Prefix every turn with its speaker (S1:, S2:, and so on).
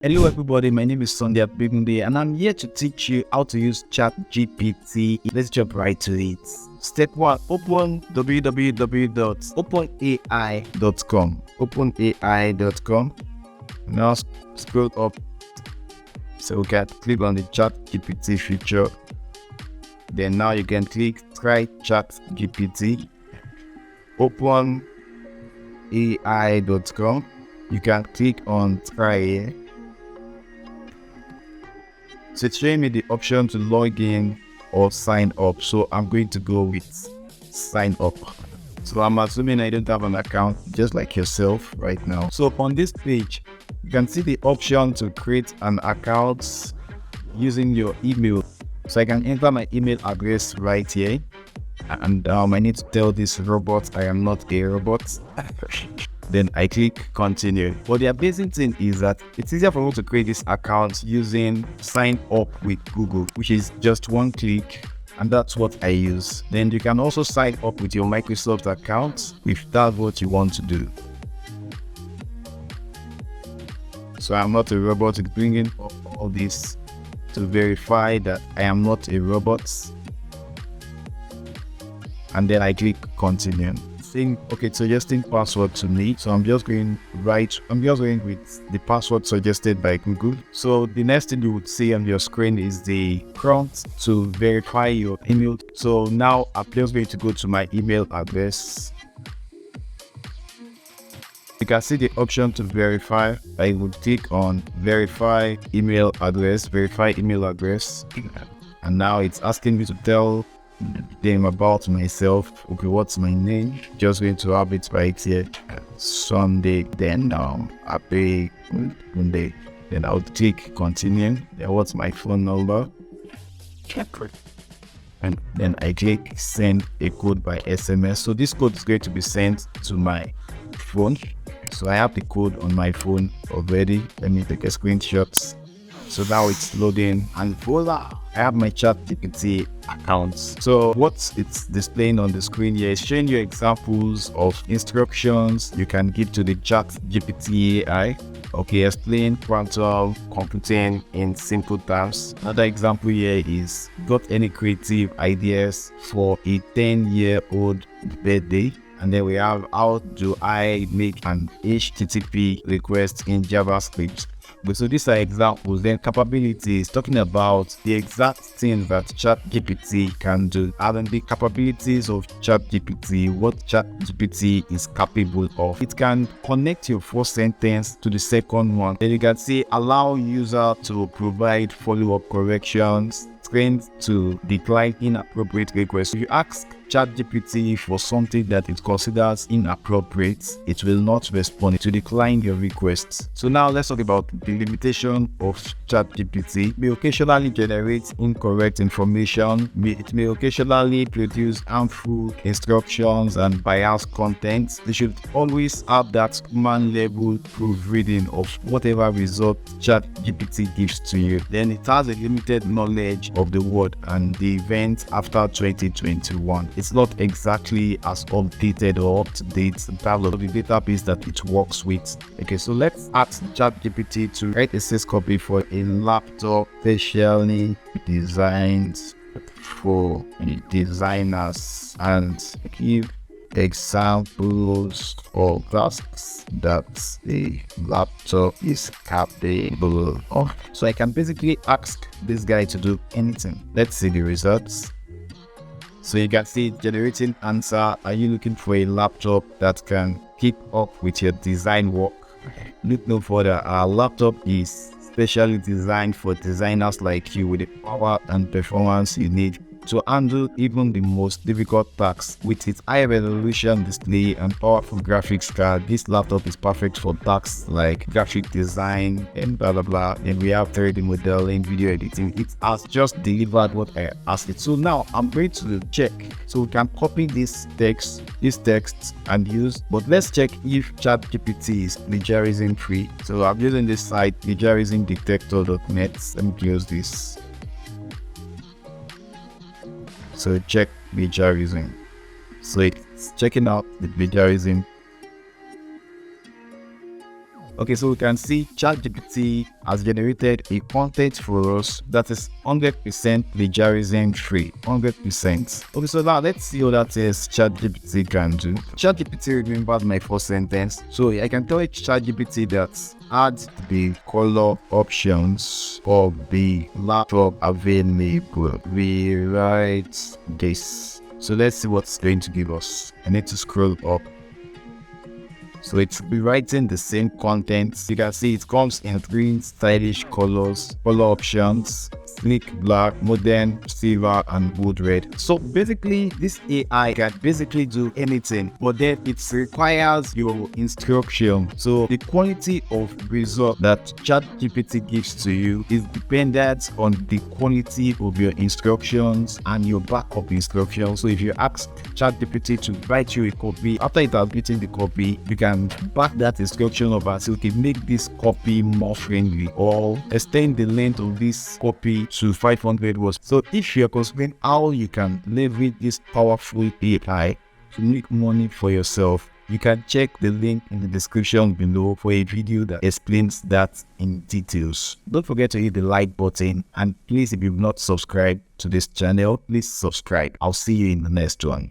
S1: Hello everybody, my name is Sunday Abigunde and I'm here to teach you how to use ChatGPT. Let's jump right to it. Step 1. Open www.openai.com. Openai.com. Now scroll up so we can click on the ChatGPT feature. Then now you can click Try ChatGPT. Openai.com. You can click on Try here. So it's showing me the option to log in or sign up. So I'm going to go with sign up. So I'm assuming I don't have an account just like yourself right now. So on this page, you can see the option to create an account using your email. So I can enter my email address right here. And I need to tell this robot I am not a robot. Then I click continue. But the amazing thing is that it's easier for me to create this account using sign up with Google, which is just one click, and that's what I use. Then you can also sign up with your Microsoft account if that's what you want to do. So I'm not a robot. It's bringing up all this to verify that I am not a robot. And then I click continue. Okay, suggesting password to me. So I'm just going with the password suggested by Google. So the next thing you would see on your screen is the prompt to verify your email. So now I'm just going to go to my email address. You can see the option to verify. I would click on verify email address, and now it's asking me to tell them about myself. Okay, what's my name? Just going to have it right here, Sunday. Then happy Monday. Then I'll click continue. Then what's my phone number? And then I click send a code by SMS. So this code is going to be sent to my phone. So I have the code on my phone already. Let me take a screenshot. So now it's loading, and voila, I have my ChatGPT account. So what it's displaying on the screen here is showing you examples of instructions you can give to the ChatGPT AI. Okay, explain quantum computing in simple terms. Another example here is, got any creative ideas for a 10-year-old birthday? And then we have, how do I make an HTTP request in JavaScript? So these are examples. Then capabilities, talking about the exact thing that ChatGPT can do. And the capabilities of ChatGPT, what ChatGPT is capable of. It can connect your first sentence to the second one. Then you can see allow user to provide follow-up corrections, trained to decline inappropriate requests. If you ask ChatGPT for something that it considers inappropriate, it will not respond. It will decline your requests. So now let's talk about the limitation of ChatGPT. It may occasionally generate incorrect information. It may occasionally produce harmful instructions and biased content. They should always have that human level proofreading of whatever result ChatGPT gives to you. Then it has a limited knowledge of the world and the events after 2021. It's not exactly as updated or up to date in terms of the database that it works with. Okay, so let's ask ChatGPT to write a sys copy for a laptop specially designed for designers and give examples of tasks that the laptop is capable of. So I can basically ask this guy to do anything. Let's see the results. So you can see it generating answer. Are you looking for a laptop that can keep up with your design work? Look no further. Our laptop is specially designed for designers like you with the power and performance you need to handle even the most difficult tasks. With its high resolution display and powerful graphics card, this laptop is perfect for tasks like graphic design and blah blah blah. And we have 3D modeling, video editing. It has just delivered what I asked it. So now I'm going to check. So we can copy this text and use, but let's check if ChatGPT is plagiarism free. So I'm using this site plagiarismdetector.net. Let me close this. So check plagiarism. So it's checking out the plagiarism Okay, so we can see ChatGPT has generated a content for us that is 100% plagiarism free. 100%. Okay, so now let's see what that is ChatGPT can do. ChatGPT remembered my first sentence. So I can tell it ChatGPT that add the color options of the laptop available. We write this. So let's see what's going to give us. I need to scroll up. So it's rewriting the same content. You can see it comes in 3 stylish colors, color options: sleek black, modern silver, and wood red. So basically this AI can basically do anything, but then it requires your instruction. So the quality of result that ChatGPT gives to you is dependent on the quality of your instructions and your backup instructions. So if you ask ChatGPT to write you a copy, after it has written the copy, you can back that instruction up and say, okay, make this copy more friendly, or extend the length of this copy to 500 words. So if you're considering how you can leverage this powerful AI to make money for yourself, you can check the link in the description below for a video that explains that in details. Don't forget to hit the like button, and please, if you've not subscribed to this channel, please subscribe. I'll see you in the next one.